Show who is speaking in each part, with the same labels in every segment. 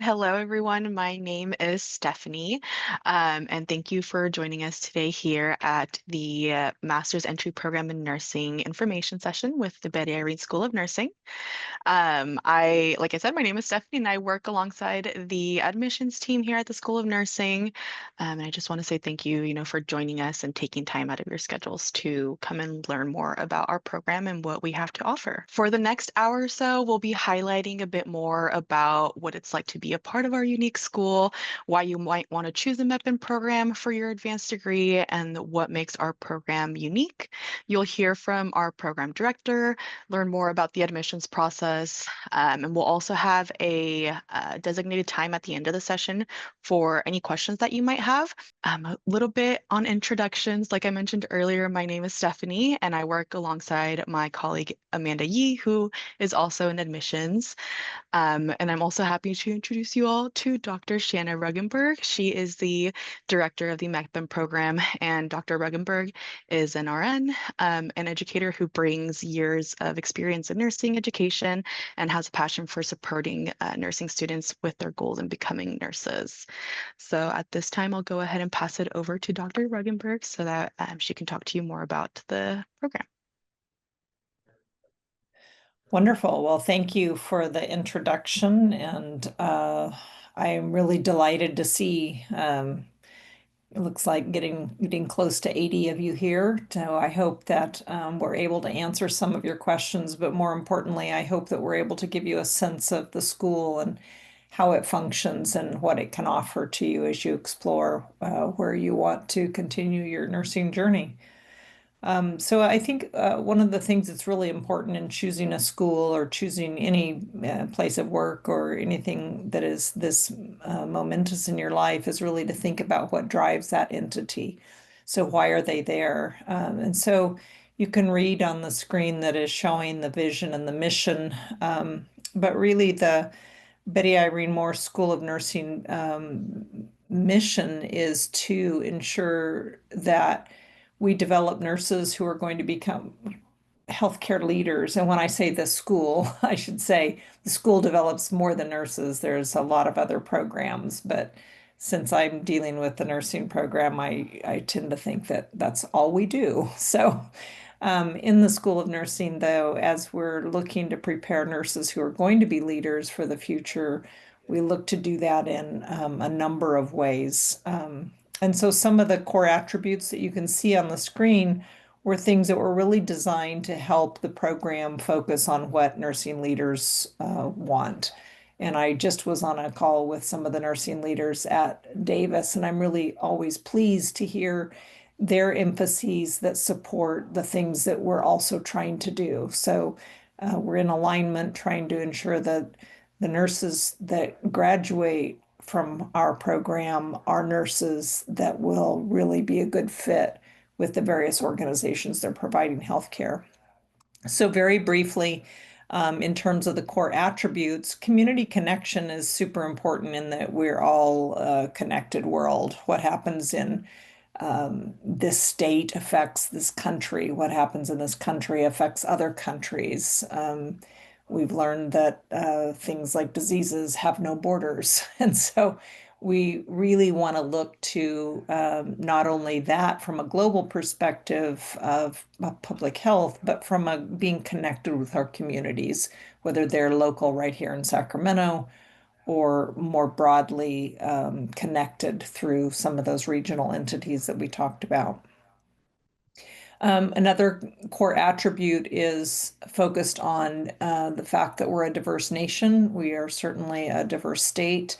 Speaker 1: Hello, everyone. My name is Stephanie, and thank you for joining us today here at the Master's Entry Program in Nursing information session with the Betty Irene School of Nursing. Like I said, my name is Stephanie, and I work alongside the admissions team here at the School of Nursing. And I just want to say thank you, for joining us and taking time out of your schedules to come and learn more about our program and what we have to offer. For the next hour or so, we'll be highlighting a bit more about what it's like to be a part of our unique school, why you might want to choose a MEPN program for your advanced degree, and what makes our program unique. You'll hear from our program director, learn more about the admissions process, and we'll also have a designated time at the end of the session for any questions that you might have. A little bit on introductions. Like I mentioned earlier, my name is Stephanie, and I work alongside my colleague Amanda Yee, who is also in admissions. And I'm also happy to introduce you all to Dr. Shanna Ruggenberg. She is the director of the MECBEM program, and Dr. Ruggenberg is an RN, an educator who brings years of experience in nursing education and has a passion for supporting nursing students with their goals in becoming nurses. So at this time, I'll go ahead and pass it over to Dr. Ruggenberg so that she can talk to you more about the program.
Speaker 2: Wonderful. Well, thank you for the introduction, and I'm really delighted to see. It looks like getting close to 80 of you here. So I hope that we're able to answer some of your questions, but more importantly, I hope that we're able to give you a sense of the school and how it functions and what it can offer to you as you explore where you want to continue your nursing journey. So I think one of the things that's really important in choosing a school or choosing any place of work or anything that is this momentous in your life is really to think about what drives that entity. So why are they there? And so you can read on the screen that is showing the vision and the mission, but really the Betty Irene Moore School of Nursing mission is to ensure that we develop nurses who are going to become healthcare leaders. And when I say the school, I should say the school develops more than nurses. There's a lot of other programs, but since I'm dealing with the nursing program, I tend to think that that's all we do. So in the School of Nursing, though, as we're looking to prepare nurses who are going to be leaders for the future, we look to do that in a number of ways. And so some of the core attributes that you can see on the screen were things that were really designed to help the program focus on what nursing leaders want. And I just was on a call with some of the nursing leaders at Davis, and I'm really always pleased to hear their emphases that support the things that we're also trying to do. So we're in alignment trying to ensure that the nurses that graduate from our program are nurses that will really be a good fit with the various organizations that are providing healthcare. So very briefly, in terms of the core attributes, community connection is super important in that we're all a connected world. What happens in this state affects this country. What happens in this country affects other countries. We've learned that things like diseases have no borders. And so we really want to look to not only that from a global perspective of public health, but from being connected with our communities, whether they're local right here in Sacramento or more broadly connected through some of those regional entities that we talked about. Another core attribute is focused on the fact that we're a diverse nation. We are certainly a diverse state,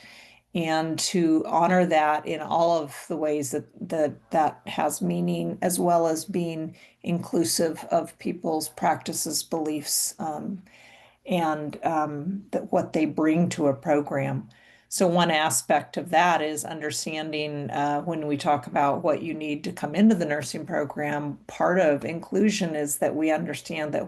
Speaker 2: and to honor that in all of the ways that has meaning, as well as being inclusive of people's practices, beliefs, and that what they bring to a program. So one aspect of that is understanding when we talk about what you need to come into the nursing program, part of inclusion is that we understand that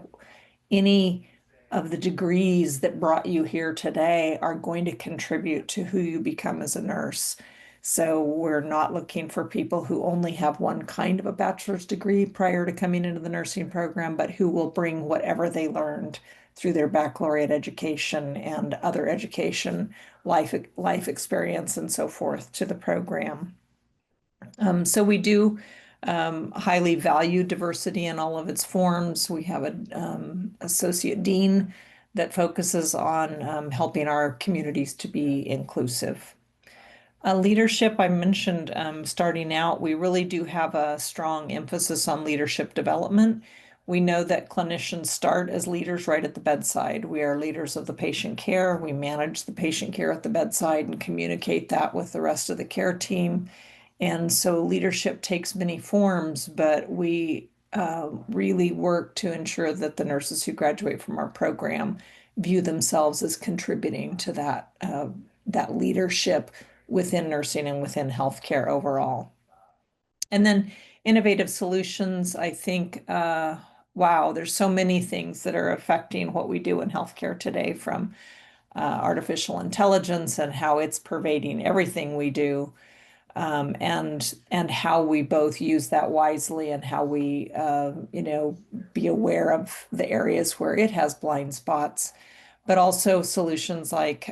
Speaker 2: any of the degrees that brought you here today are going to contribute to who you become as a nurse. So we're not looking for people who only have one kind of a bachelor's degree prior to coming into the nursing program, but who will bring whatever they learned through their baccalaureate education and other education, life experience, and so forth to the program. So we do highly value diversity in all of its forms. We have an associate dean that focuses on helping our communities to be inclusive. Leadership, I mentioned starting out, we really do have a strong emphasis on leadership development. We know that clinicians start as leaders right at the bedside. We are leaders of the patient care. We manage the patient care at the bedside and communicate that with the rest of the care team. And so leadership takes many forms, but we really work to ensure that the nurses who graduate from our program view themselves as contributing to that leadership within nursing and within healthcare overall. And then innovative solutions, I think, wow, there's so many things that are affecting what we do in healthcare today, from artificial intelligence and how it's pervading everything we do, and how we both use that wisely, and how we be aware of the areas where it has blind spots, but also solutions like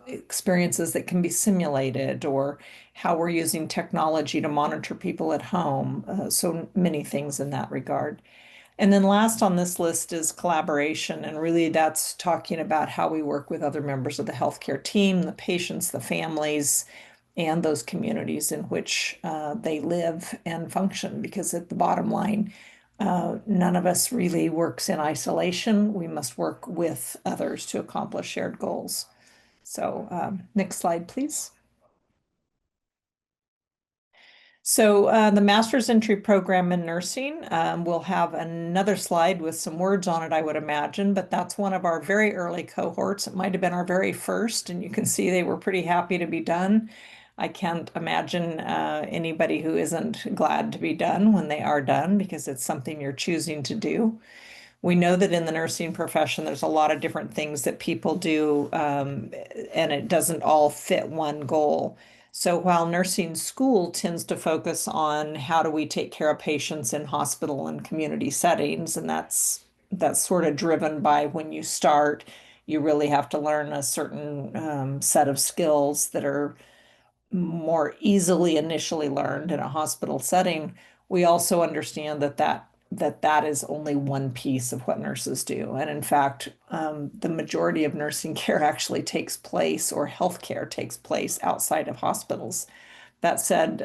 Speaker 2: experiences that can be simulated, or how we're using technology to monitor people at home. So many things in that regard. And then last on this list is collaboration. And really, that's talking about how we work with other members of the healthcare team, the patients, the families, and those communities in which they live and function. Because at the bottom line, none of us really works in isolation. We must work with others to accomplish shared goals. So, next slide, please. So the master's entry program in nursing, we'll have another slide with some words on it, I would imagine, but that's one of our very early cohorts. It might have been our very first, and you can see they were pretty happy to be done. I can't imagine anybody who isn't glad to be done when they are done, because it's something you're choosing to do. We know that in the nursing profession, there's a lot of different things that people do, and it doesn't all fit one goal. So while nursing school tends to focus on how do we take care of patients in hospital and community settings, and that's sort of driven by when you start, you really have to learn a certain set of skills that are more easily initially learned in a hospital setting. We also understand that is only one piece of what nurses do. And in fact, the majority of nursing care actually takes place, or healthcare takes place, outside of hospitals. That said,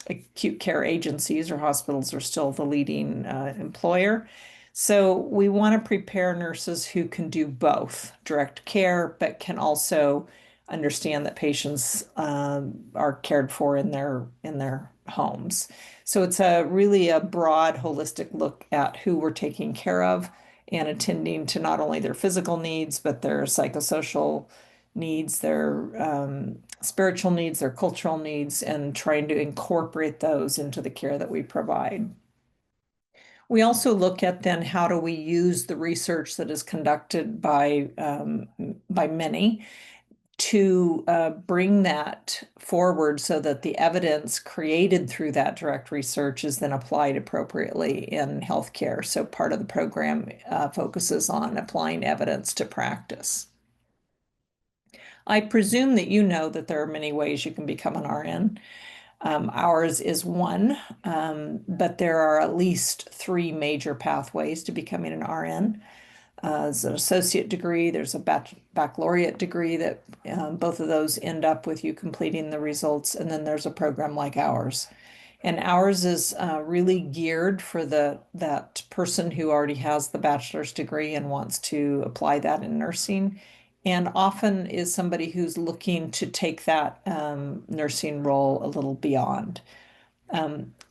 Speaker 2: acute care agencies or hospitals are still the leading employer. So we want to prepare nurses who can do both direct care, but can also understand that patients are cared for in their homes. So it's a really a broad, holistic look at who we're taking care of, and attending to not only their physical needs, but their psychosocial needs, their spiritual needs, their cultural needs, and trying to incorporate those into the care that we provide. We also look at then how do we use the research that is conducted by many to bring that forward, so that the evidence created through that direct research is then applied appropriately in healthcare. So part of the program focuses on applying evidence to practice. I presume that you know that there are many ways you can become an RN. Ours is one, but there are at least three major pathways to becoming an RN. There's an associate degree, there's a baccalaureate degree that both of those end up with you completing the results, and then there's a program like ours. And ours is really geared for that person who already has the bachelor's degree and wants to apply that in nursing, and often is somebody who's looking to take that nursing role a little beyond.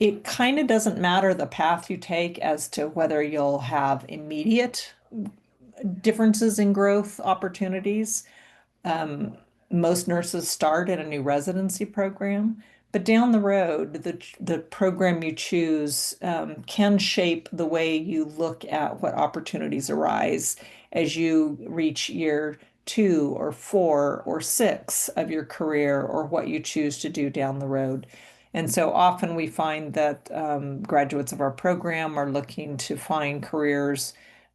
Speaker 2: It kind of doesn't matter the path you take as to whether you'll have immediate differences in growth opportunities. Um, Most nurses start at a new residency program, but down the road, the program you choose can shape the way you look at what opportunities arise as you reach year 2 or 4 or 6 of your career, or what you choose to do down the road. And so often we find that graduates of our program are looking to find careers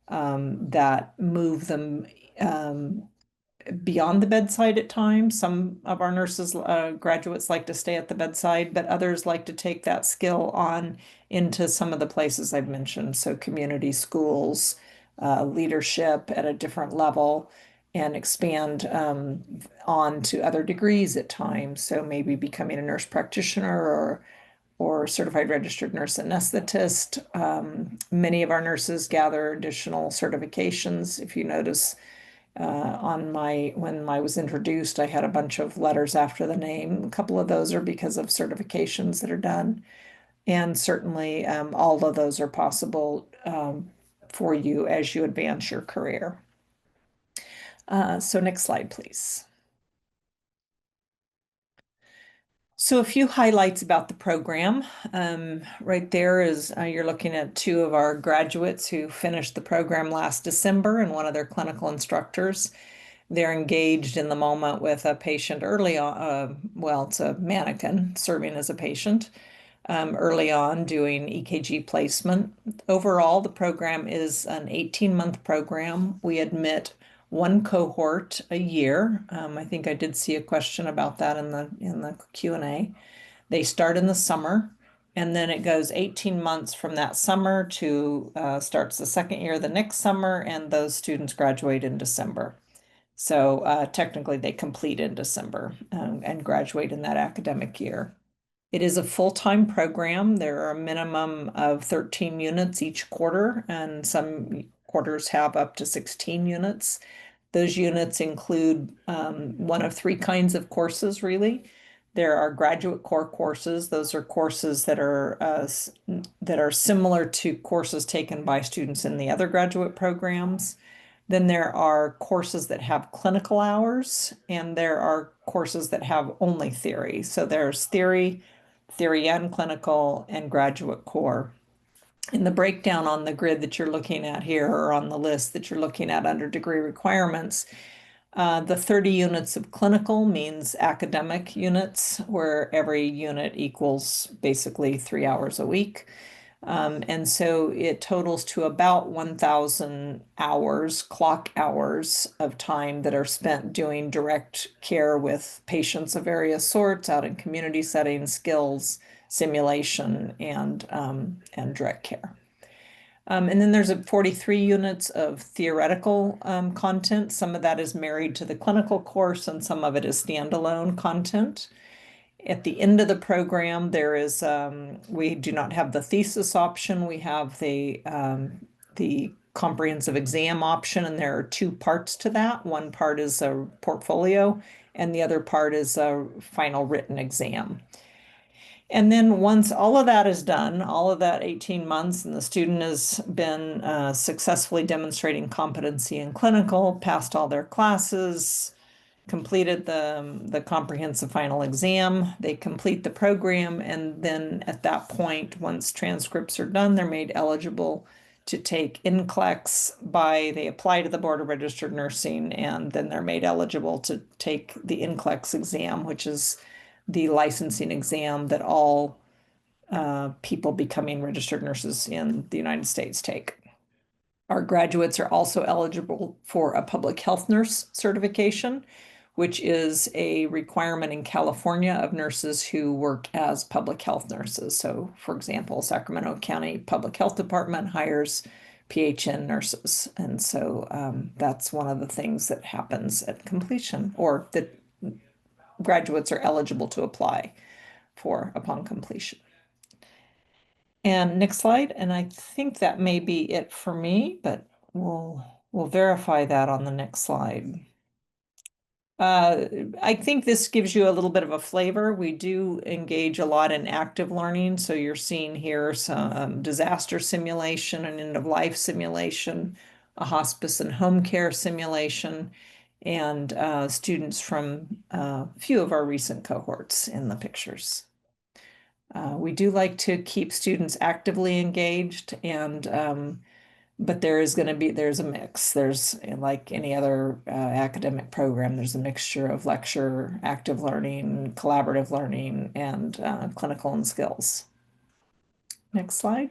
Speaker 2: that move them um, beyond the bedside at times. Some of our nurses, graduates like to stay at the bedside, but others like to take that skill on into some of the places I've mentioned. So community schools, leadership at a different level, and expand on to other degrees at times. So maybe becoming a nurse practitioner or certified registered nurse anesthetist. Many of our nurses gather additional certifications. If you notice, on my when I was introduced, I had a bunch of letters after the name. A couple of those are because of certifications that are done, and certainly all of those are possible for you as you advance your career. So next slide, please. So a few highlights about the program. Right there is you're looking at two of our graduates who finished the program last December and one of their clinical instructors. They're engaged in the moment with a patient early on. Well, it's a mannequin serving as a patient early on doing EKG placement. Overall, the program is an 18-month program. We admit one cohort a year. I think I did see a question about that in the Q&A. They start in the summer, and then it goes 18 months from that summer to starts the second year the next summer, and those students graduate in December. So technically, they complete in December and graduate in that academic year. It is a full-time program. There are a minimum of 13 units each quarter, and some quarters have up to 16 units. Those units include one of three kinds of courses, really. There are graduate core courses. Those are courses that are similar to courses taken by students in the other graduate programs. Then there are courses that have clinical hours, and there are courses that have only theory. So there's theory, theory and clinical, and graduate core. In the breakdown on the grid that you're looking at here, or on the list that you're looking at under degree requirements, the 30 units of clinical means academic units, where every unit equals basically 3 hours a week. And so it totals to about 1,000 hours, clock hours of time that are spent doing direct care with patients of various sorts out in community settings, skills, simulation, and direct care. And then there's 43 units of theoretical content. Some of that is married to the clinical course, and some of it is standalone content. At the end of the program, we do not have the thesis option. We have the comprehensive exam option, and there are two parts to that. One part is a portfolio, and the other part is a final written exam. And then once all of that is done, all of that 18 months, and the student has been successfully demonstrating competency in clinical, passed all their classes, completed the comprehensive final exam, they complete the program, and then at that point, once transcripts are done, they're made eligible to take NCLEX they apply to the Board of Registered Nursing, and then they're made eligible to take the NCLEX exam, which is the licensing exam that all people becoming registered nurses in the United States take. Our graduates are also eligible for a public health nurse certification, which is a requirement in California of nurses who work as public health nurses. So, for example, Sacramento County Public Health Department hires PHN nurses. And so that's one of the things that happens at completion, or that graduates are eligible to apply for upon completion. And next slide, and I think that may be it for me, but we'll verify that on the next slide. I think this gives you a little bit of a flavor. We do engage a lot in active learning. So you're seeing here some disaster simulation, an end of life simulation, a hospice and home care simulation, and students from a few of our recent cohorts in the pictures. We do like to keep students actively engaged, but there's a mix. There's, like any other academic program, there's a mixture of lecture, active learning, collaborative learning, and clinical and skills. Next slide.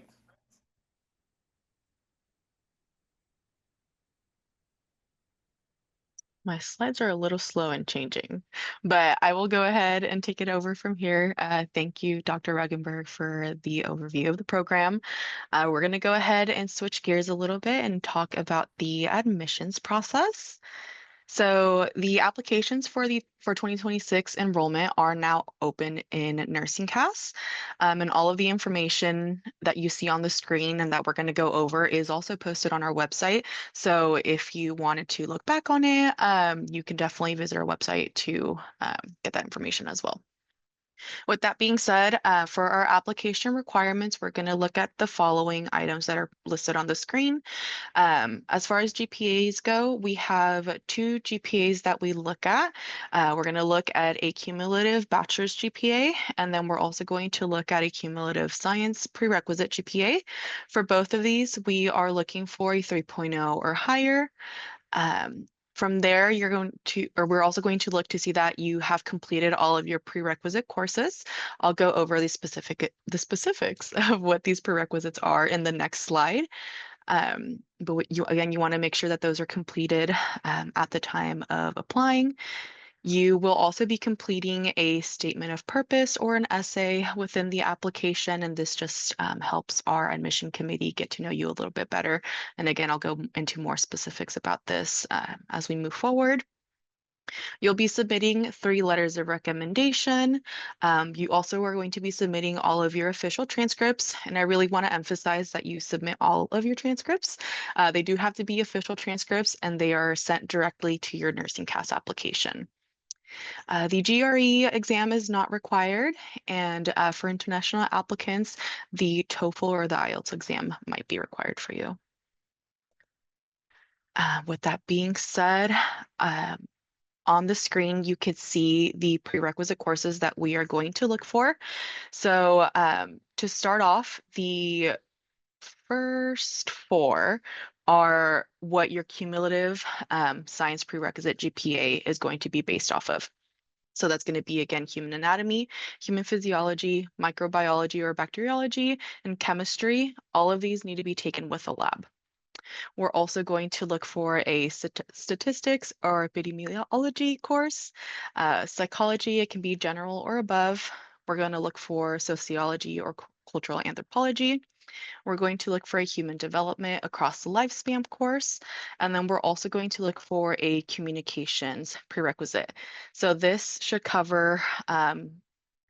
Speaker 1: My slides are a little slow in changing, but I will go ahead and take it over from here. Thank you, Dr. Ruggenberg, for the overview of the program. We're going to go ahead and switch gears a little bit and talk about the admissions process. So the applications for 2026 enrollment are now open in NursingCast, and all of the information that you see on the screen and that we're going to go over is also posted on our website. So if you wanted to look back on it, you can definitely visit our website to get that information as well. With that being said, for our application requirements, we're going to look at the following items that are listed on the screen. As far as GPAs go, we have two GPAs that we look at. We're going to look at a cumulative bachelor's GPA, and then we're also going to look at a cumulative science prerequisite GPA. For both of these, we are looking for a 3.0 or higher. From there, we're also going to look to see that you have completed all of your prerequisite courses. I'll go over the specifics of what these prerequisites are in the next slide. But you want to make sure that those are completed at the time of applying. You will also be completing a statement of purpose or an essay within the application, and this just helps our admission committee get to know you a little bit better. And again, I'll go into more specifics about this as we move forward. You'll be submitting 3 letters of recommendation. You also are going to be submitting all of your official transcripts, and I really want to emphasize that you submit all of your transcripts. They do have to be official transcripts, and they are sent directly to your nursing CAS application. The GRE exam is not required, and for international applicants, the TOEFL or the IELTS exam might be required for you. With that being said, on the screen, you could see the prerequisite courses that we are going to look for. So to start off, the first 4 are what your cumulative science prerequisite GPA is going to be based off of. So that's going to be, again, human anatomy, human physiology, microbiology or bacteriology, and chemistry. All of these need to be taken with a lab. We're also going to look for a statistics or epidemiology course. Psychology, it can be general or above. We're going to look for sociology or cultural anthropology. We're going to look for a human development across the lifespan course. And then we're also going to look for a communications prerequisite. So this should cover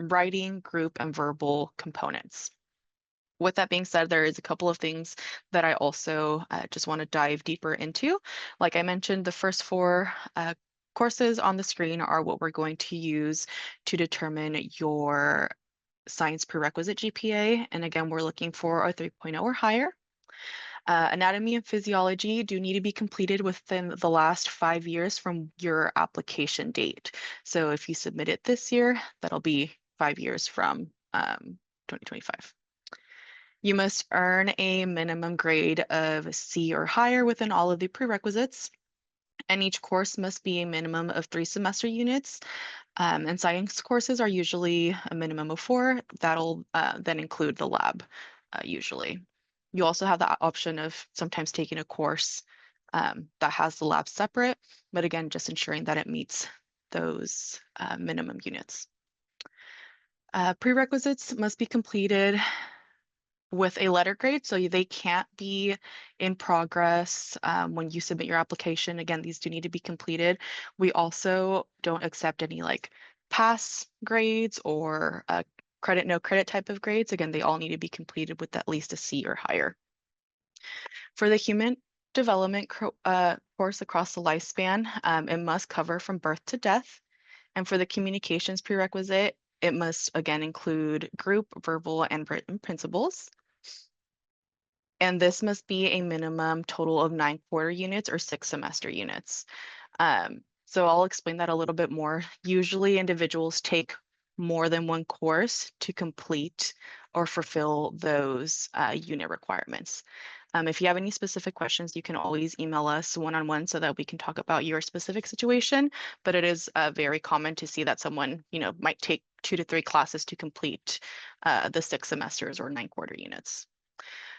Speaker 1: writing, group, and verbal components. With that being said, there is a couple of things that I also just want to dive deeper into. Like I mentioned, the first 4 courses on the screen are what we're going to use to determine your science prerequisite GPA. And again, we're looking for a 3.0 or higher. Anatomy and physiology do need to be completed within the last 5 years from your application date. So if you submit it this year, that'll be 5 years from 2025. You must earn a minimum grade of C or higher within all of the prerequisites, and each course must be a minimum of 3 semester units. And science courses are usually a minimum of 4. That'll then include the lab, usually. You also have the option of sometimes taking a course that has the lab separate, but again, just ensuring that it meets those minimum units. Prerequisites must be completed with a letter grade, so they can't be in progress when you submit your application. Again, these do need to be completed. We also don't accept any like pass grades or credit, no credit type of grades. Again, they all need to be completed with at least a C or higher. For the human development course across the lifespan, it must cover from birth to death. And for the communications prerequisite, it must again include group, verbal, and written principles. And this must be a minimum total of 9 quarter units or 6 semester units. So I'll explain that a little bit more. Usually individuals take more than 1 course to complete or fulfill those unit requirements. If you have any specific questions, you can always email us one-on-one so that we can talk about your specific situation. But it is very common to see that someone, might take 2 to 3 classes to complete the 6 semesters or 9 quarter units.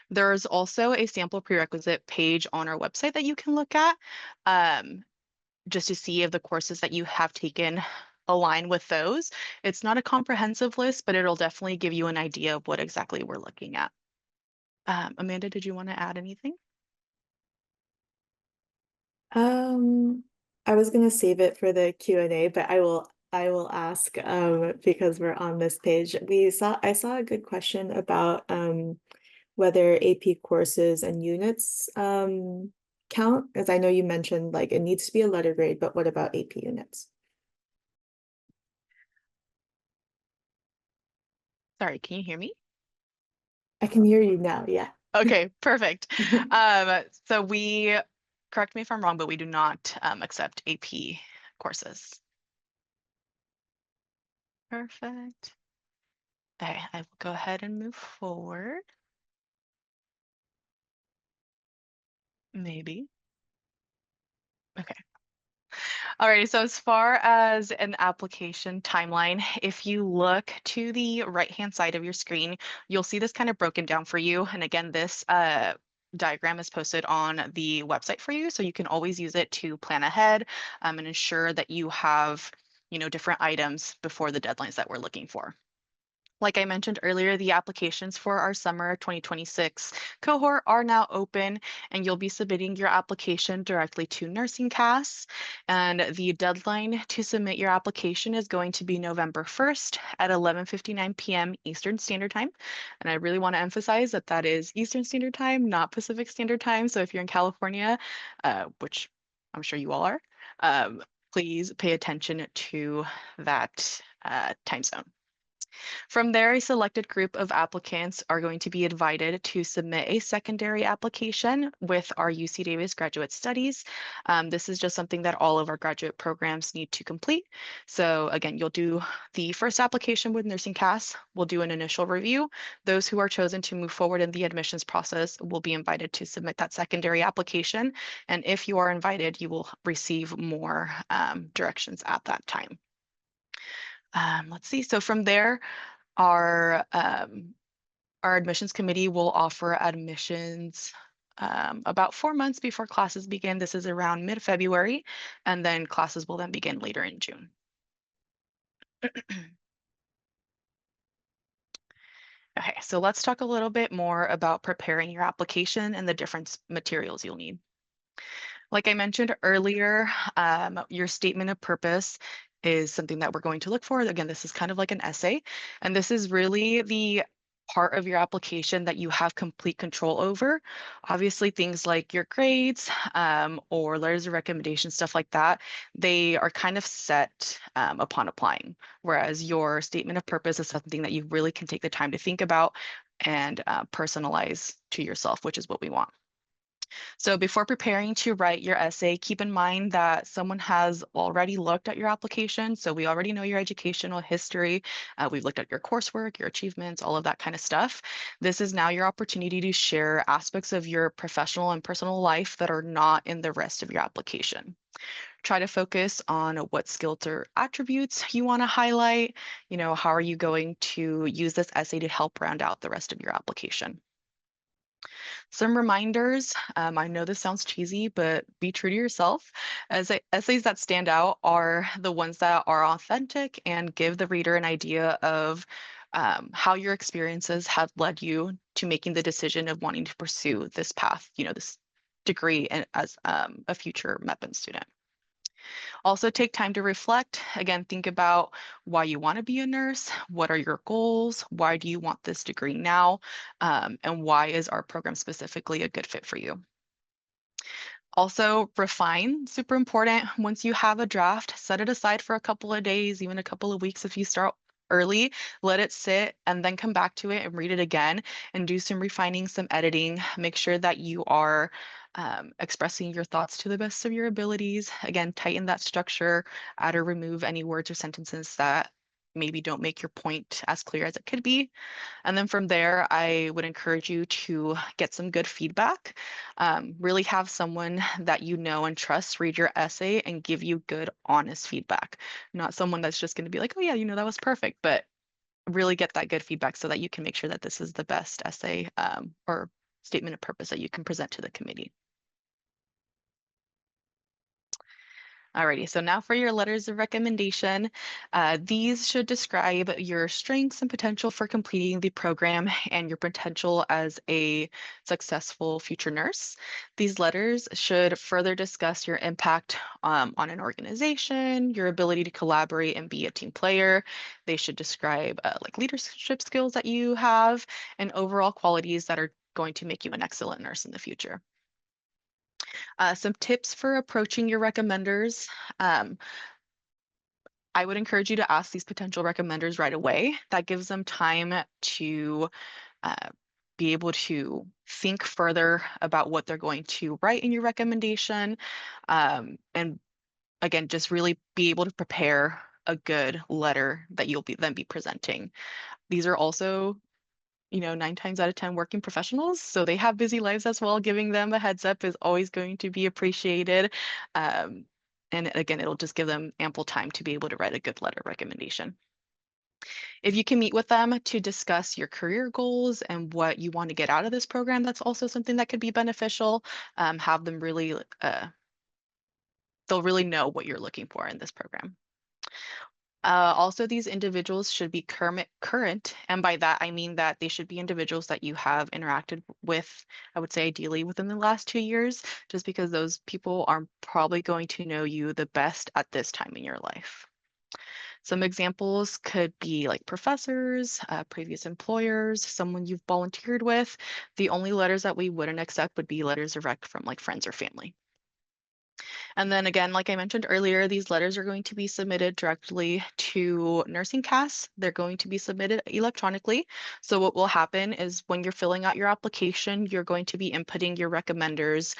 Speaker 1: There's also a sample prerequisite page on our website that you can look at. just to see if the courses that you have taken align with those. It's not a comprehensive list, but it'll definitely give you an idea of what exactly we're looking at. Amanda, did you want to add anything?
Speaker 3: Um, I was gonna save it for the Q&A, but I will ask because we're on this page. I saw a good question about whether AP courses and units count, as I know you mentioned like it needs to be a letter grade, but what about AP units?
Speaker 1: Sorry, can you hear me?
Speaker 3: I can hear you now, yeah.
Speaker 1: Okay, perfect. So correct me if I'm wrong, but we do not accept AP courses. Perfect. Okay, I will go ahead and move forward. Maybe. Okay. Alrighty, so as far as an application timeline, if you look to the right-hand side of your screen, you'll see this kind of broken down for you. And again, this diagram is posted on the website for you, so you can always use it to plan ahead and ensure that you have, different items before the deadlines that we're looking for. Like I mentioned earlier, the applications for our summer 2026 cohort are now open, and you'll be submitting your application directly to Nursing Cast. And the deadline to submit your application is going to be November 1st at 11:59 p.m. Eastern Standard Time. And I really want to emphasize that that is Eastern Standard Time, not Pacific Standard Time. So if you're in California, which I'm sure you all are, please pay attention to that time zone. From there, a selected group of applicants are going to be invited to submit a secondary application with our UC Davis Graduate Studies. This is just something that all of our graduate programs need to complete. So again, you'll do the first application with Nursing Cast. We'll do an initial review. Those who are chosen to move forward in the admissions process will be invited to submit that secondary application. And if you are invited, you will receive more directions at that time. Let's see. So from there, our our admissions committee will offer admissions about 4 months before classes begin. This is around mid-February, and then classes will then begin later in June. Okay, so let's talk a little bit more about preparing your application and the different materials you'll need. Like I mentioned earlier, your statement of purpose is something that we're going to look for. Again, this is kind of like an essay, and this is really the part of your application that you have complete control over. Obviously, things like your grades or letters of recommendation, stuff like that, they are kind of set upon applying, whereas your statement of purpose is something that you really can take the time to think about and personalize to yourself, which is what we want. So before preparing to write your essay, keep in mind that someone has already looked at your application. So we already know your educational history. We've looked at your coursework, your achievements, all of that kind of stuff. This is now your opportunity to share aspects of your professional and personal life that are not in the rest of your application. Try to focus on what skills or attributes you want to highlight. How are you going to use this essay to help round out the rest of your application? Some reminders. I know this sounds cheesy, but be true to yourself. As essays that stand out are the ones that are authentic and give the reader an idea of how your experiences have led you to making the decision of wanting to pursue this path, this degree as a future MEPN student. Also, take time to reflect. Again, think about why you want to be a nurse. What are your goals? Why do you want this degree now? And why is our program specifically a good fit for you? Also, refine, super important. Once you have a draft, set it aside for a couple of days, even a couple of weeks if you start early, let it sit and then come back to it and read it again and do some refining, some editing. Make sure that you are expressing your thoughts to the best of your abilities. Again, tighten that structure, add or remove any words or sentences that maybe don't make your point as clear as it could be. And then from there, I would encourage you to get some good feedback. Really have someone that you know and trust read your essay and give you good, honest feedback. Not someone that's just going to be like, oh, yeah, that was perfect, but really get that good feedback so that you can make sure that this is the best essay or statement of purpose that you can present to the committee. Alrighty, so now for your letters of recommendation. These should describe your strengths and potential for completing the program and your potential as a successful future nurse. These letters should further discuss your impact on an organization, your ability to collaborate and be a team player. They should describe like leadership skills that you have and overall qualities that are going to make you an excellent nurse in the future. Some tips for approaching your recommenders. Um, I would encourage you to ask these potential recommenders right away. That gives them time to uh, be able to think further about what they're going to write in your recommendation. And again, just really be able to prepare a good letter that you'll then be presenting. These are also 9 times out of 10 working professionals. So they have busy lives as well. Giving them a heads up is always going to be appreciated. Um, and again, it'll just give them ample time to be able to write a good letter recommendation. If you can meet with them to discuss your career goals and what you want to get out of this program, that's also something that could be beneficial. Have them really, they'll really know what you're looking for in this program. Also, these individuals should be current, and by that I mean that they should be individuals that you have interacted with, I would say ideally within the last 2 years, just because those people are probably going to know you the best at this time in your life. Some examples could be like professors, previous employers, someone you've volunteered with. The only letters that we wouldn't accept would be letters direct from like friends or family. And then again, like I mentioned earlier, these letters are going to be submitted directly to Nursing Cast. They're going to be submitted electronically. So what will happen is when you're filling out your application, you're going to be inputting your recommenders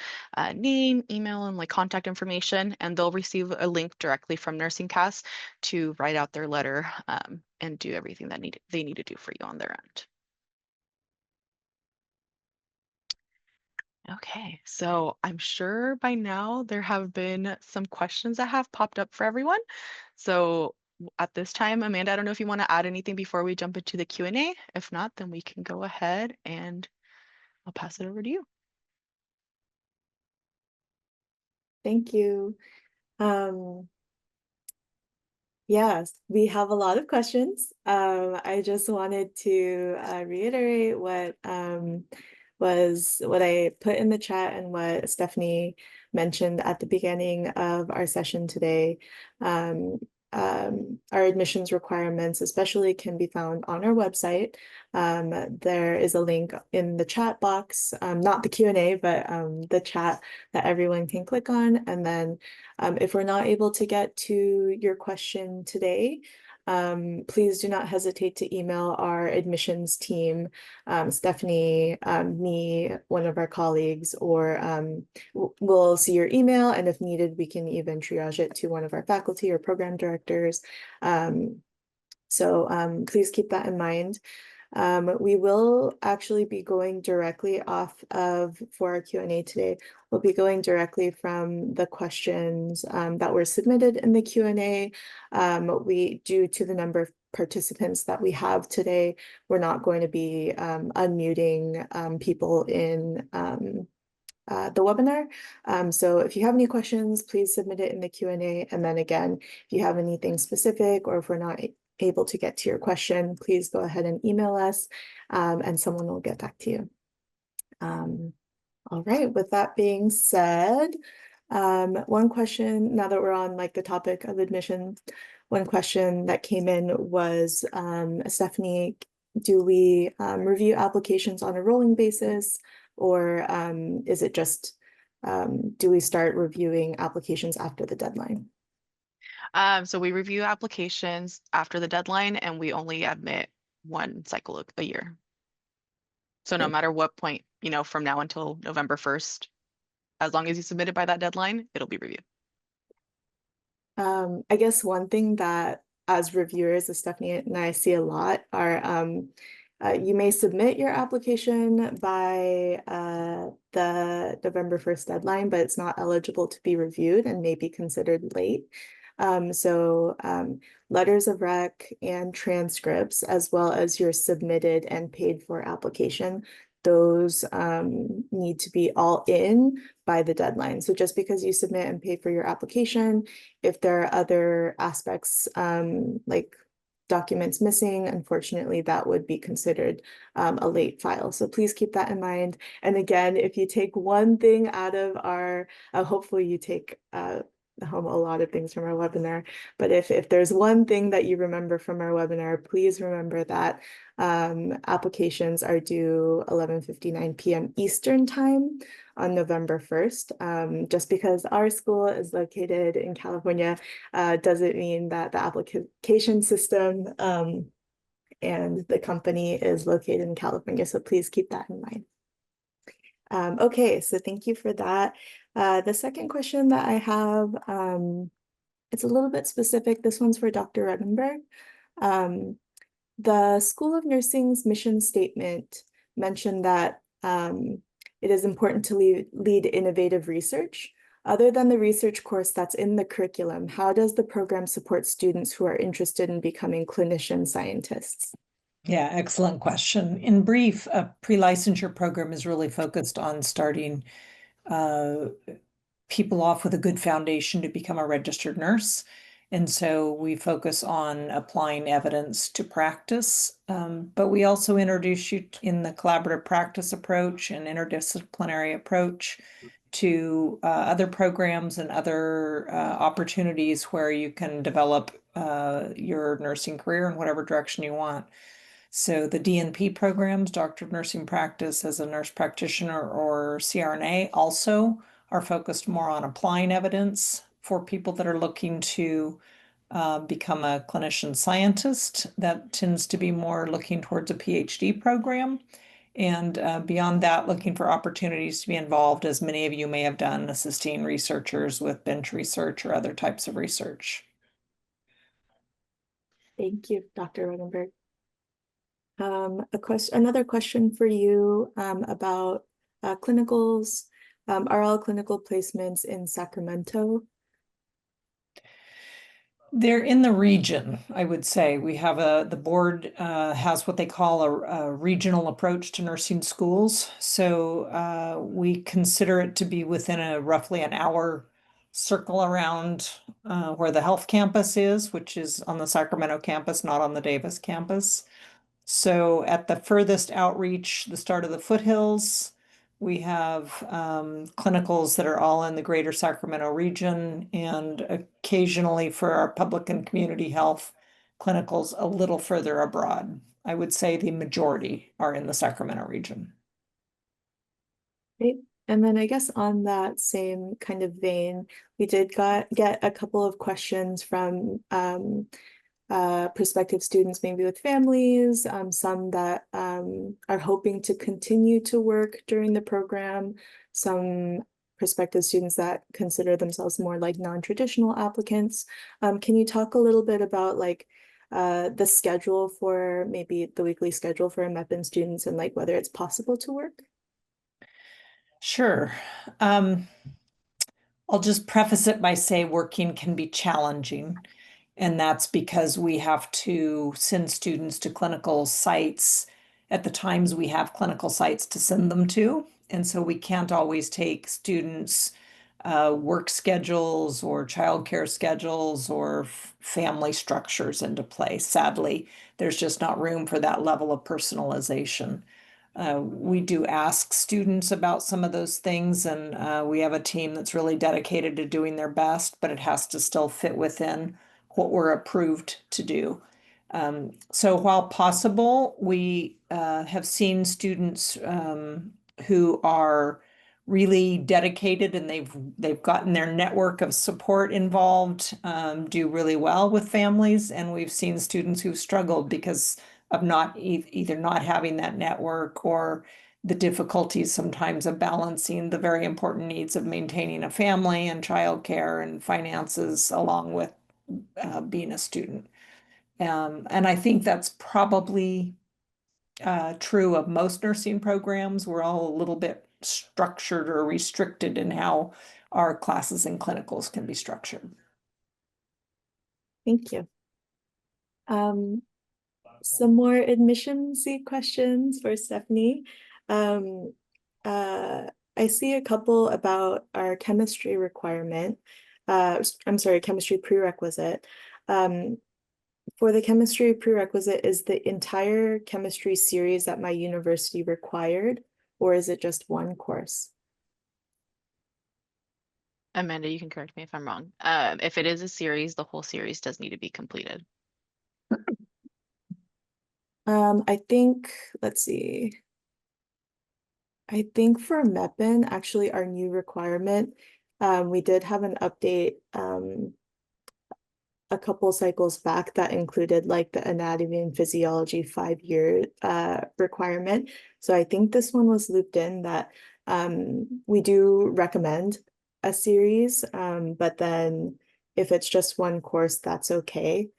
Speaker 1: name, email, and like contact information, and they'll receive a link directly from Nursing Cast to write out their letter and do everything that they need to do for you on their end. Okay, so I'm sure by now there have been some questions that have popped up for everyone. So at this time, Amanda, I don't know if you want to add anything before we jump into the Q&A. If not, then we can go ahead and I'll pass it over to you.
Speaker 3: Thank you. Yes, we have a lot of questions. I just wanted to reiterate what I put in the chat and what Stephanie mentioned at the beginning of our session today. Our admissions requirements especially can be found on our website. There is a link in the chat box, not the Q&A, but the chat that everyone can click on. And then if we're not able to get to your question today, please do not hesitate to email our admissions team, Stephanie, me, one of our colleagues, or we'll see your email, and if needed, we can even triage it to one of our faculty or program directors. So please keep that in mind. We will actually be going directly off of, for our Q&A today, we'll be going directly from the questions that were submitted in the Q&A. Due to the number of participants that we have today, we're not going to be unmuting people in the webinar. So if you have any questions, please submit it in the Q&A. And then again, if you have anything specific, or if we're not able to get to your question, please go ahead and email us and someone will get back to you. All right, with that being said, one question, now that we're on like the topic of admission, one question that came in was, Stephanie, do we review applications on a rolling basis, or is it just, do we start reviewing applications after the deadline?
Speaker 1: So we review applications after the deadline and we only admit one cycle a year. So no matter what point, from now until November 1st, as long as you submit it by that deadline, it'll be reviewed.
Speaker 3: I guess one thing that as reviewers, as Stephanie and I see a lot, are you may submit your application by the November 1st deadline, but it's not eligible to be reviewed and may be considered late. So letters of rec and transcripts, as well as your submitted and paid for application, those need to be all in by the deadline. So just because you submit and pay for your application, if there are other aspects like documents missing, unfortunately, that would be considered a late file. So please keep that in mind. And again, if you take one thing out of our, hopefully you take home a lot of things from our webinar, but if there's one thing that you remember from our webinar, please remember that applications are due 11:59 p.m. Eastern time on November 1st. Just because our school is located in California doesn't mean that the application system and the company is located in California. So please keep that in mind. Okay, so thank you for that. The second question that I have, it's a little bit specific. This one's for Dr. Redenberg. The School of Nursing's mission statement mentioned that it is important to lead innovative research. Other than the research course that's in the curriculum, how does the program support students who are interested in becoming clinician scientists?
Speaker 2: Yeah, excellent question. In brief, a pre-licensure program is really focused on starting people off with a good foundation to become a registered nurse. And so we focus on applying evidence to practice, but we also introduce you in the collaborative practice approach and interdisciplinary approach to other programs and other opportunities where you can develop your nursing career in whatever direction you want. So the DNP programs, Doctor of Nursing Practice as a nurse practitioner or CRNA, also are focused more on applying evidence for people that are looking to become a clinician scientist. That tends to be more looking towards a PhD program. And beyond that, looking for opportunities to be involved, as many of you may have done, assisting researchers with bench research or other types of research.
Speaker 3: Thank you, Dr. Rodenberg. Another question for you about clinicals. Are all clinical placements in Sacramento?
Speaker 2: They're in the region, I would say. We have the board has what they call a regional approach to nursing schools. So we consider it to be within a roughly an hour circle around where the health campus is, which is on the Sacramento campus, not on the Davis campus. So at the furthest outreach, the start of the foothills, we have clinicals that are all in the greater Sacramento region, and occasionally for our public and community health clinicals a little further abroad. I would say the majority are in the Sacramento region.
Speaker 3: Great. And then I guess on that same kind of vein, we did get a couple of questions from prospective students, maybe with families, some that are hoping to continue to work during the program, some prospective students that consider themselves more like non-traditional applicants. Can you talk a little bit about like the schedule for maybe the weekly schedule for MEPN students and like whether it's possible to work?
Speaker 2: Sure. I'll just preface it by saying working can be challenging. And that's because we have to send students to clinical sites at the times we have clinical sites to send them to. And so we can't always take students' work schedules or childcare schedules or family structures into play. Sadly, there's just not room for that level of personalization. We do ask students about some of those things, and we have a team that's really dedicated to doing their best, but it has to still fit within what we're approved to do. So while possible, we have seen students who are really dedicated and they've gotten their network of support involved, do really well with families, and we've seen students who've struggled because of not either not having that network or the difficulties sometimes of balancing the very important needs of maintaining a family and childcare and finances along with being a student. And I think that's probably true of most nursing programs. We're all a little bit structured or restricted in how our classes and clinicals can be structured.
Speaker 3: Thank you. Some more admissions questions for Stephanie. I see a couple about our chemistry requirement. I'm sorry, chemistry prerequisite. For the chemistry prerequisite, is the entire chemistry series at my university required, or is it just one course?
Speaker 1: Amanda, you can correct me if I'm wrong. If it is a series, the whole series does need to be completed.
Speaker 3: I think, let's see. I think for MEPN, actually our new requirement, we did have an update a couple cycles back that included like the anatomy and physiology 5-year requirement. So I think this one was looped in that we do recommend a series, but then if it's just one course, that's okay.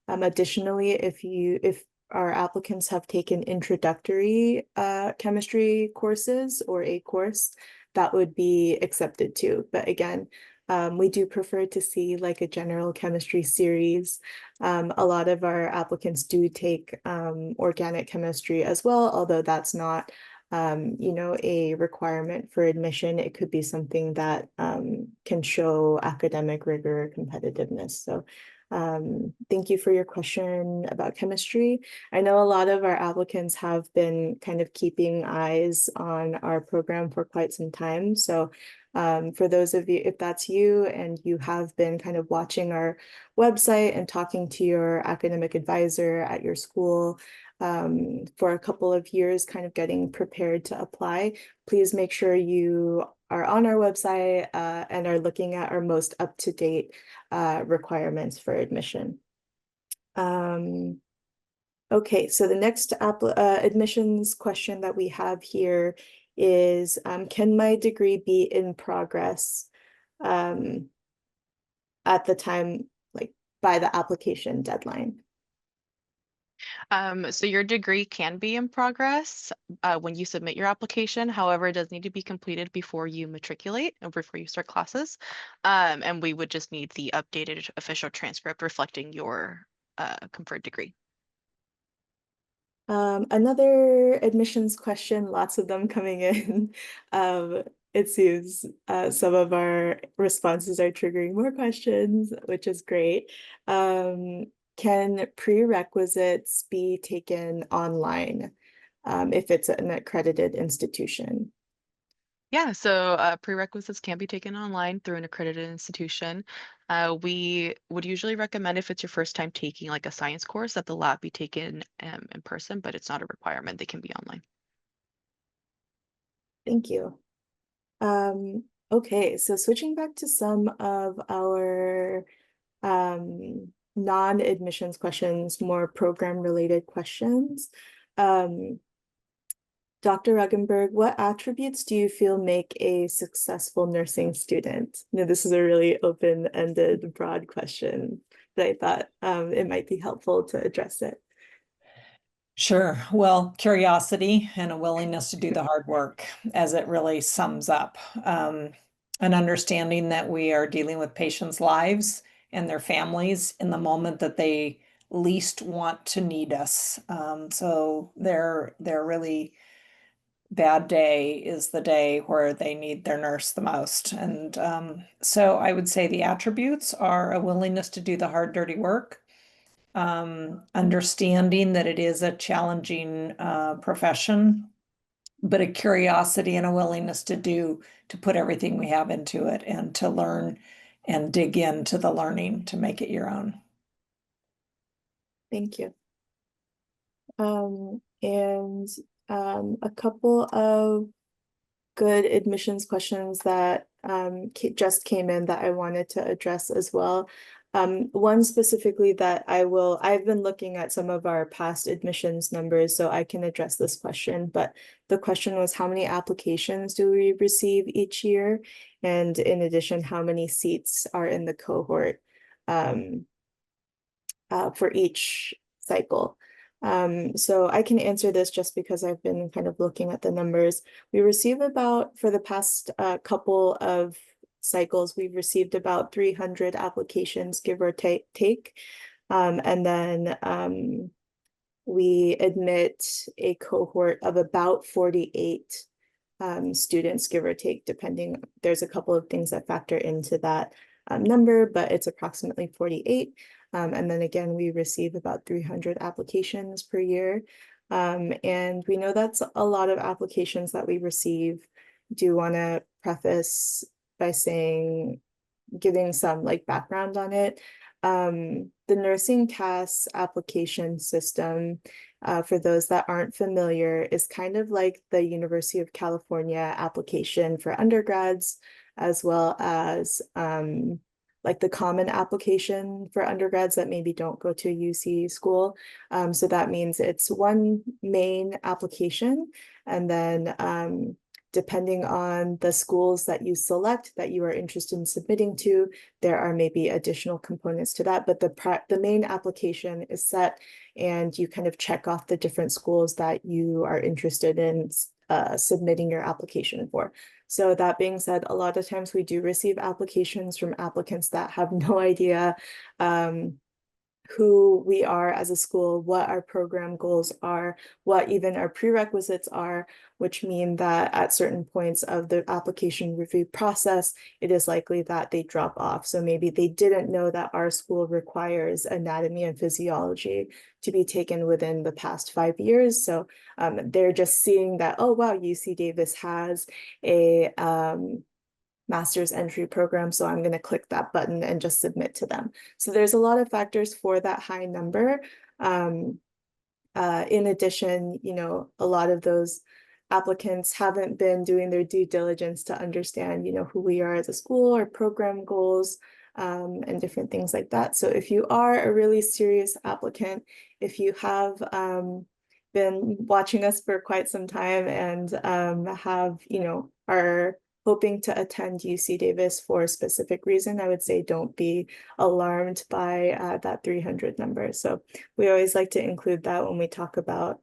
Speaker 3: Additionally, if our applicants have taken introductory chemistry courses or a course, that would be accepted too. But again, we do prefer to see like a general chemistry series. A lot of our applicants do take organic chemistry as well, although that's not a requirement for admission. It could be something that can show academic rigor or competitiveness. So thank you for your question about chemistry. I know a lot of our applicants have been kind of keeping eyes on our program for quite some time. So for those of you, if that's you and you have been kind of watching our website and talking to your academic advisor at your school for a couple of years, kind of getting prepared to apply, please make sure you are on our website and are looking at our most up-to-date requirements for admission. Okay, so the next admissions question that we have here is, can my degree be in progress at the time, like by the application deadline?
Speaker 1: So your degree can be in progress when you submit your application. However, it does need to be completed before you matriculate and before you start classes. And we would just need the updated official transcript reflecting your conferred degree.
Speaker 3: Another admissions question, lots of them coming in. It seems some of our responses are triggering more questions, which is great. Can prerequisites be taken online if it's an accredited institution?
Speaker 1: Yeah, so prerequisites can be taken online through an accredited institution. We would usually recommend if it's your first time taking like a science course that the lab be taken in person, but it's not a requirement. They can be online.
Speaker 3: Thank you. Okay, so switching back to some of our non-admissions questions, more program-related questions. Dr. Ruggenberg, what attributes do you feel make a successful nursing student? This is a really open-ended, broad question, but I thought it might be helpful to address it.
Speaker 2: Sure. Well, curiosity and a willingness to do the hard work, as it really sums up. An understanding that we are dealing with patients' lives and their families in the moment that they least want to need us. So their really bad day is the day where they need their nurse the most. And so I would say the attributes are a willingness to do the hard, dirty work, understanding that it is a challenging profession, but a curiosity and a willingness to put everything we have into it and to learn and dig into the learning to make it your own.
Speaker 3: Thank you. And a couple of good admissions questions that just came in that I wanted to address as well. One specifically that I've been looking at some of our past admissions numbers, so I can address this question, but the question was, how many applications do we receive each year? And in addition, how many seats are in the cohort for each cycle? So I can answer this just because I've been kind of looking at the numbers. We receive about, for the past couple of cycles, we've received about 300 applications, give or take. And then we admit a cohort of about 48 students, give or take, depending. There's a couple of things that factor into that number, but it's approximately 48. And then again, we receive about 300 applications per year. And we know that's a lot of applications that we receive. Do want to preface by saying, giving some like background on it. The nursing CAS application system, for those that aren't familiar, is kind of like the University of California application for undergrads, as well as like the common application for undergrads that maybe don't go to a UC school. So that means it's one main application, and then depending on the schools that you select that you are interested in submitting to, there are maybe additional components to that, but the main application is set, and you kind of check off the different schools that you are interested in submitting your application for. So that being said, a lot of times we do receive applications from applicants that have no idea who we are as a school, what our program goals are, what even our prerequisites are, which mean that at certain points of the application review process, it is likely that they drop off. So maybe they didn't know that our school requires anatomy and physiology to be taken within the past 5 years. So they're just seeing that, oh, wow, UC Davis has a master's entry program, so I'm going to click that button and just submit to them. So there's a lot of factors for that high number. In addition, a lot of those applicants haven't been doing their due diligence to understand, who we are as a school, our program goals, and different things like that. So if you are a really serious applicant, if you have been watching us for quite some time and are hoping to attend UC Davis for a specific reason, I would say don't be alarmed by that 300 number. So we always like to include that when we talk about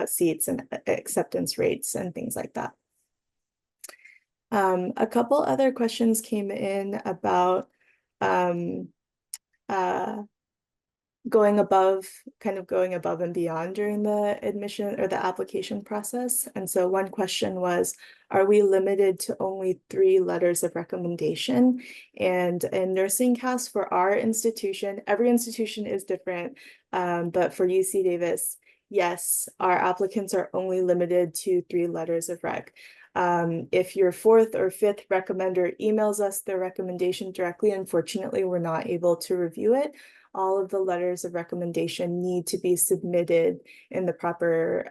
Speaker 3: seats and acceptance rates and things like that. A couple other questions came in about going above and beyond during the admission or the application process. And so one question was, are we limited to only 3 letters of recommendation? And in nursing CAS for our institution, every institution is different, but for UC Davis, yes, our applicants are only limited to 3 letters of rec. If your 4th or 5th recommender emails us their recommendation directly, unfortunately, we're not able to review it. All of the letters of recommendation need to be submitted in the proper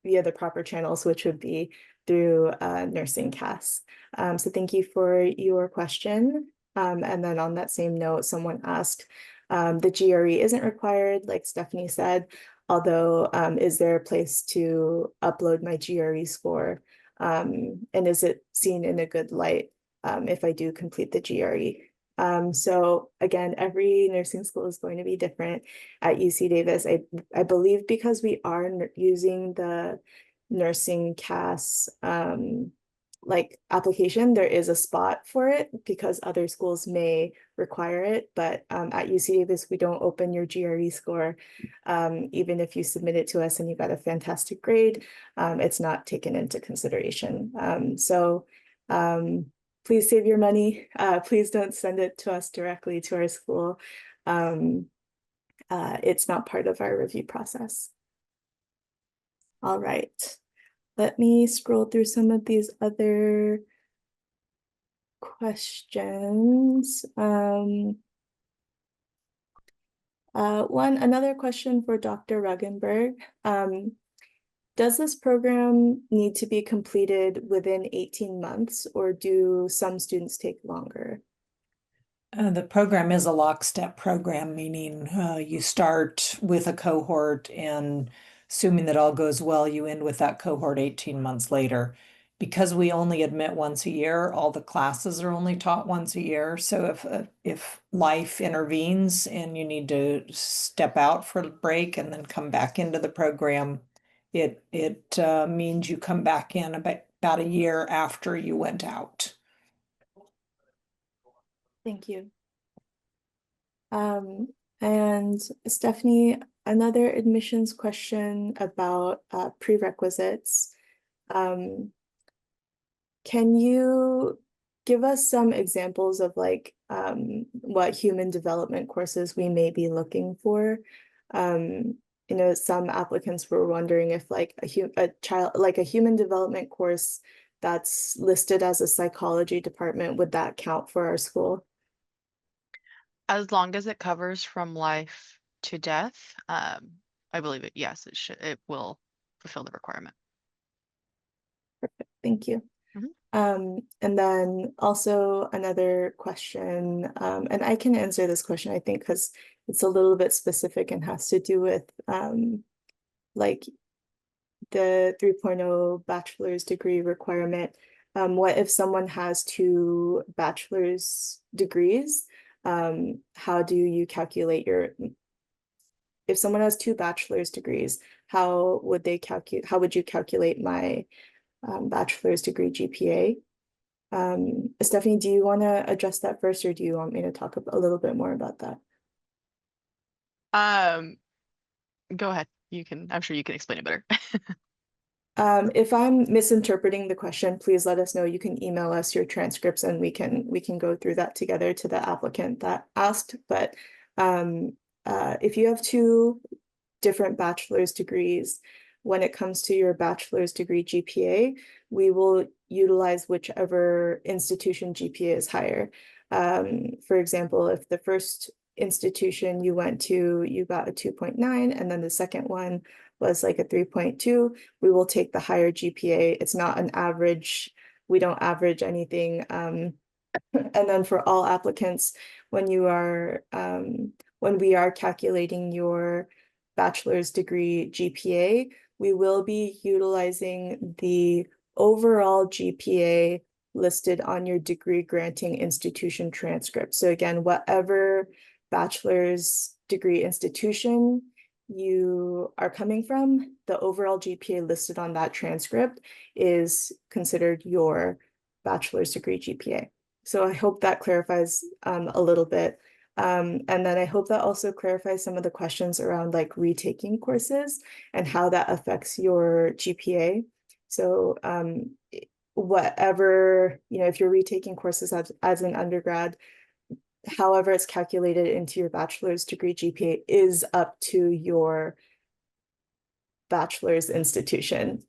Speaker 3: via the proper channels, which would be through nursing CAS. So thank you for your question. And then on that same note, someone asked, the GRE isn't required, like Stephanie said, although is there a place to upload my GRE score? And is it seen in a good light if I do complete the GRE? So again, every nursing school is going to be different. At UC Davis, I believe because we are using the nursing CAS like application, there is a spot for it because other schools may require it. But at UC Davis, we don't open your GRE score. Even if you submit it to us and you got a fantastic grade, it's not taken into consideration. Please save your money. Please don't send it to us directly to our school. It's not part of our review process. All right. Let me scroll through some of these other questions. Another question for Dr. Ruggenberg. Does this program need to be completed within 18 months, or do some students take longer?
Speaker 2: The program is a lockstep program, meaning you start with a cohort, and assuming that all goes well, you end with that cohort 18 months later. Because we only admit once a year, all the classes are only taught once a year. So if life intervenes and you need to step out for a break and then come back into the program, it means you come back in about a year after you went out.
Speaker 3: Thank you. And And Stephanie, another admissions question about prerequisites. Can you give us some examples of like what human development courses we may be looking for? You know, some applicants were wondering if like a human development course that's listed as a psychology department, would that count for our school?
Speaker 1: As long as it covers from life to death, I believe it, yes, it will fulfill the requirement.
Speaker 3: Thank you.
Speaker 1: Mhm.
Speaker 3: And then also another question, and I can answer this question, I think, because it's a little bit specific and has to do with like the 3.0 bachelor's degree requirement. What if someone has 2 bachelor's degrees? How do you calculate if someone has 2 bachelor's degrees, how would you calculate my bachelor's degree GPA? Stephanie, do you want to address that first, or do you want me to talk a little bit more about that?
Speaker 1: Go ahead. I'm sure you can explain it better.
Speaker 3: If I'm misinterpreting the question, please let us know. You can email us your transcripts and we can go through that together to the applicant that asked. But if you have 2 different bachelor's degrees, when it comes to your bachelor's degree GPA, we will utilize whichever institution GPA is higher. For example, if the first institution you went to, you got a 2.9, and then the second one was like a 3.2, we will take the higher GPA. It's not an average. We don't average anything. And then for all applicants, when we are calculating your bachelor's degree GPA, we will be utilizing the overall GPA listed on your degree granting institution transcript. So again, whatever bachelor's degree institution you are coming from, the overall GPA listed on that transcript is considered your bachelor's degree GPA. So I hope that clarifies a little bit. And then I hope that also clarifies some of the questions around like retaking courses and how that affects your GPA. So whatever, you know, if you're retaking courses as an undergrad, however it's calculated into your bachelor's degree GPA is up to your bachelor's institution,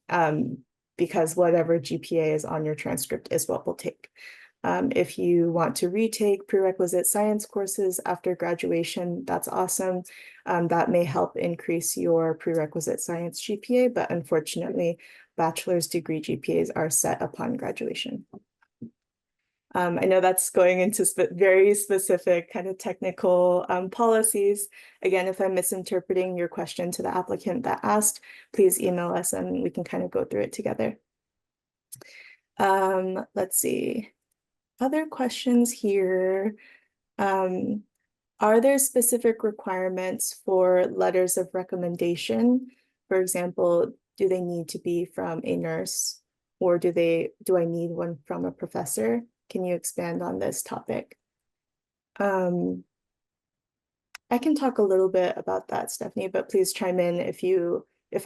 Speaker 3: because whatever GPA is on your transcript is what we'll take. If you want to retake prerequisite science courses after graduation, that's awesome. That may help increase your prerequisite science GPA, but unfortunately, bachelor's degree GPAs are set upon graduation. I know that's going into very specific kind of technical policies. Again, if I'm misinterpreting your question to the applicant that asked, please email us and we can kind of go through it together. Let's see. Other questions here. Are there specific requirements for letters of recommendation? For example, do they need to be from a nurse, or do I need one from a professor? Can you expand on this topic? I can talk a little bit about that, Stephanie, but please chime in if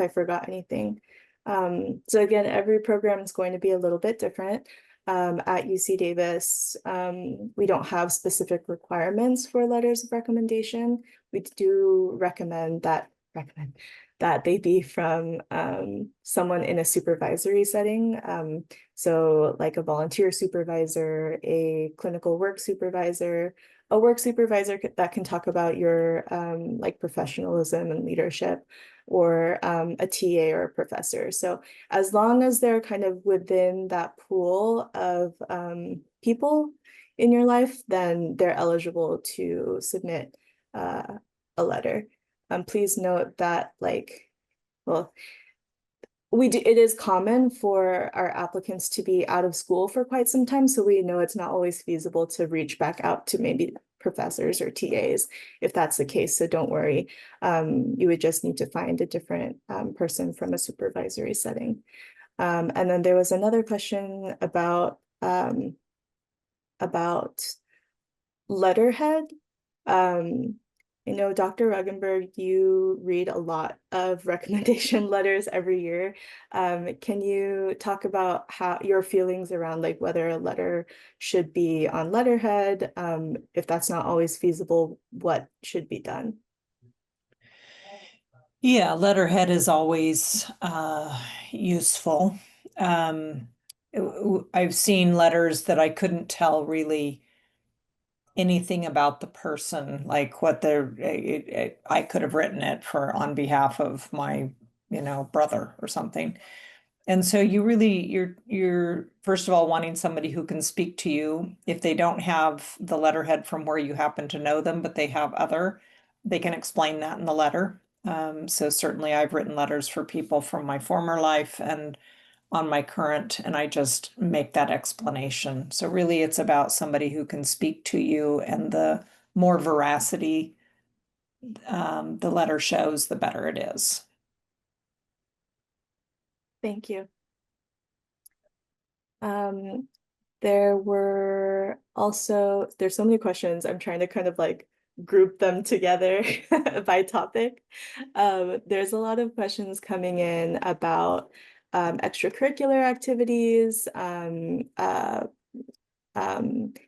Speaker 3: I forgot anything. So again, every program is going to be a little bit different. At UC Davis, we don't have specific requirements for letters of recommendation. We do recommend that they be from someone in a supervisory setting. So like a volunteer supervisor, a clinical work supervisor, a work supervisor that can talk about your like professionalism and leadership, or a TA or a professor. So as long as they're kind of within that pool of people in your life, then they're eligible to submit a letter. Please note that it is common for our applicants to be out of school for quite some time, so we know it's not always feasible to reach back out to maybe professors or TAs if that's the case, so don't worry. You would just need to find a different person from a supervisory setting. And then there was another question about letterhead. I know, Dr. Ruggenberg, you read a lot of recommendation letters every year. Can you talk about how your feelings around like whether a letter should be on letterhead? If that's not always feasible, what should be done?
Speaker 2: Yeah, letterhead is always useful. I've seen letters that I couldn't tell really anything about the person, like what they're, I could have written it for on behalf of my, brother or something. And so you're first of all wanting somebody who can speak to you. If they don't have the letterhead from where you happen to know them, but they have other, they can explain that in the letter. So certainly I've written letters for people from my former life and on my current, and I just make that explanation. So really it's about somebody who can speak to you, and the more veracity the letter shows, the better it is.
Speaker 3: Thank you. There's so many questions. I'm trying to kind of like group them together by topic. There's a lot of questions coming in about extracurricular activities, and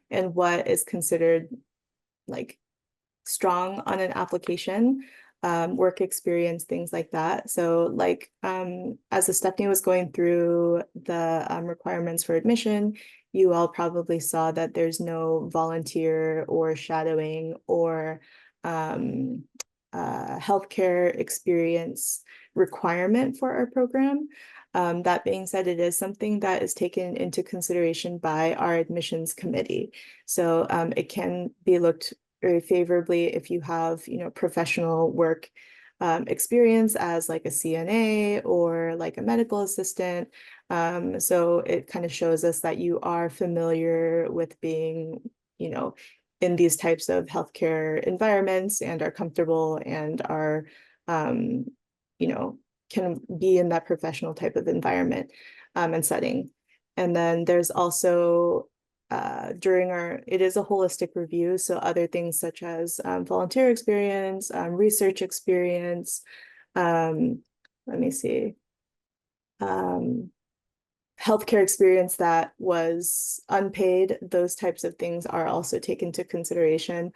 Speaker 3: what is considered like strong on an application, work experience, things like that. So like as Stephanie was going through the requirements for admission, you all probably saw that there's no volunteer or shadowing or healthcare experience requirement for our program. That being said, it is something that is taken into consideration by our admissions committee. So it can be looked very favorably if you have, professional work experience as like a CNA or like a medical assistant. So it kind of shows us that you are familiar with being, in these types of healthcare environments and are comfortable and are, you know, can be in that professional type of environment and setting. And then there's also it is a holistic review, so other things such as volunteer experience, research experience, let me see, um, healthcare experience that was unpaid, those types of things are also taken into consideration.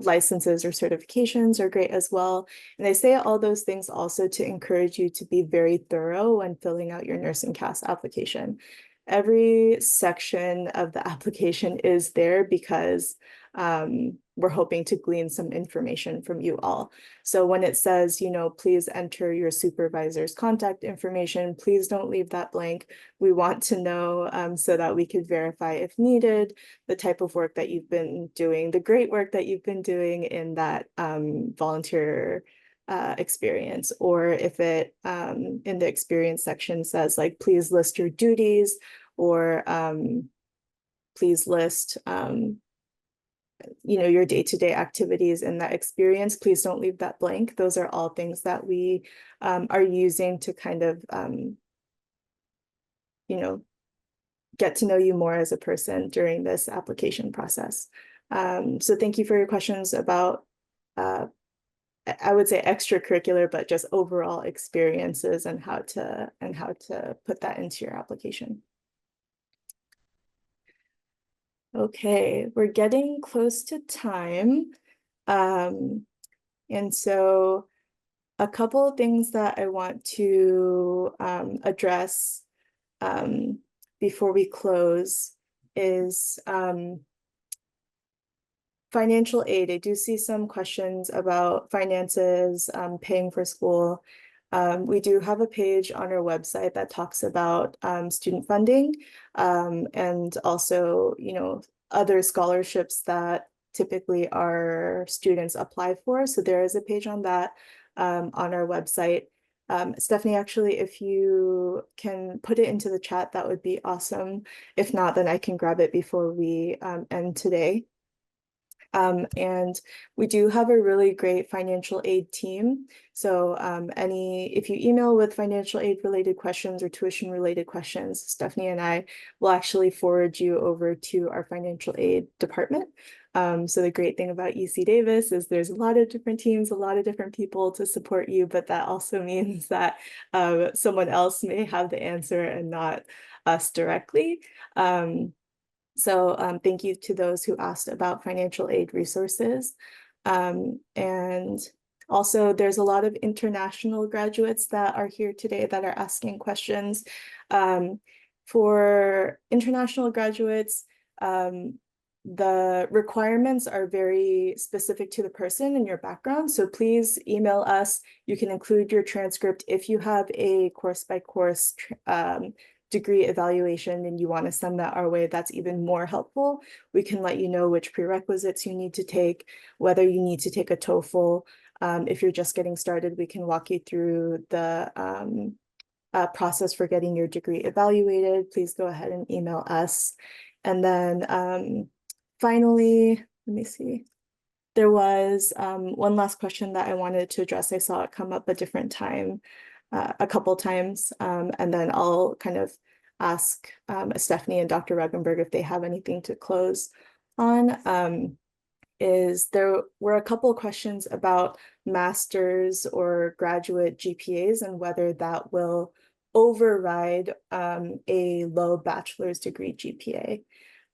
Speaker 3: Licenses or certifications are great as well. And I say all those things also to encourage you to be very thorough when filling out your nursing CAS application. Every section of the application is there because we're hoping to glean some information from you all. So when it says, please enter your supervisor's contact information, please don't leave that blank. We want to know so that we could verify if needed, the type of work that you've been doing, the great work that you've been doing in that volunteer experience, or if it in the experience section says like, please list your duties, or please list your day-to-day activities in that experience, please don't leave that blank. Those are all things that we are using to kind of get to know you more as a person during this application process. So thank you for your questions about I would say extracurricular, but just overall experiences and how to put that into your application. Okay, we're getting close to time. And so a couple of things that I want to address before we close is financial aid. I do see some questions about finances, paying for school. We do have a page on our website that talks about student funding and also, other scholarships that typically our students apply for. So there is a page on that on our website. Stephanie, actually, if you can put it into the chat, that would be awesome. If not, then I can grab it before we end today. And we do have a really great financial aid team. So if you email with financial aid related questions or tuition related questions, Stephanie and I will actually forward you over to our financial aid department. So the great thing about UC Davis is there's a lot of different teams, a lot of different people to support you, but that also means that someone else may have the answer and not us directly. So thank you to those who asked about financial aid resources. And also, there's a lot of international graduates that are here today that are asking questions. For international graduates, the requirements are very specific to the person and your background. So please email us. You can include your transcript if you have a course by course degree evaluation and you want to send that our way. That's even more helpful. We can let you know which prerequisites you need to take, whether you need to take a TOEFL. If you're just getting started, we can walk you through the process for getting your degree evaluated. Please go ahead and email us. And then finally, let me see. There was one last question that I wanted to address. I saw it come up a different time, a couple times, and then I'll kind of ask Stephanie and Dr. Ruggenberg if they have anything to close on. There were a couple of questions about master's or graduate GPAs and whether that will override a low bachelor's degree GPA.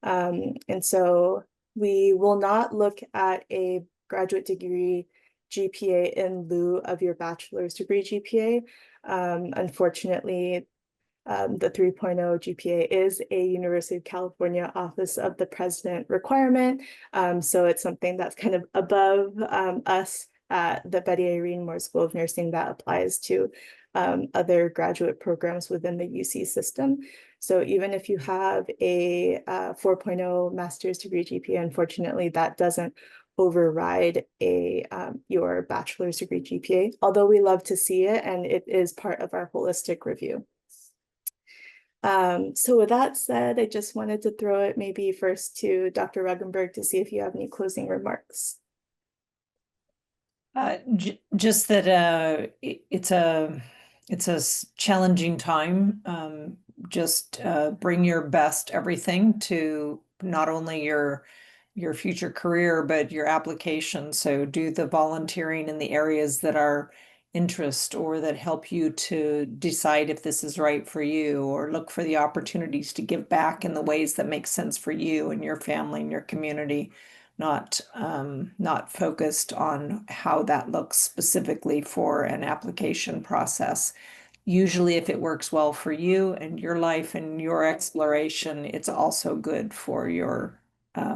Speaker 3: And so we will not look at a graduate degree GPA in lieu of your bachelor's degree GPA. Unfortunately, the 3.0 GPA is a University of California Office of the President requirement. So it's something that's kind of above us at the Betty Irene Moore School of Nursing that applies to other graduate programs within the UC system. So even if you have a 4.0 master's degree GPA, unfortunately, that doesn't override your bachelor's degree GPA, although we love to see it and it is part of our holistic review. So with that said, I just wanted to throw it maybe first to Dr. Ruggenberg to see if you have any closing remarks.
Speaker 2: Just that it's a challenging time. Just bring your best everything to not only your future career, but your application. So do the volunteering in the areas that are interest or that help you to decide if this is right for you, or look for the opportunities to give back in the ways that make sense for you and your family and your community, not focused on how that looks specifically for an application process. Usually if it works well for you and your life and your exploration, it's also good for your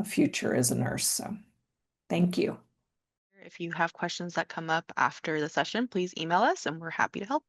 Speaker 2: future as a nurse. So thank you.
Speaker 1: If you have questions that come up after the session, please email us and we're happy to help.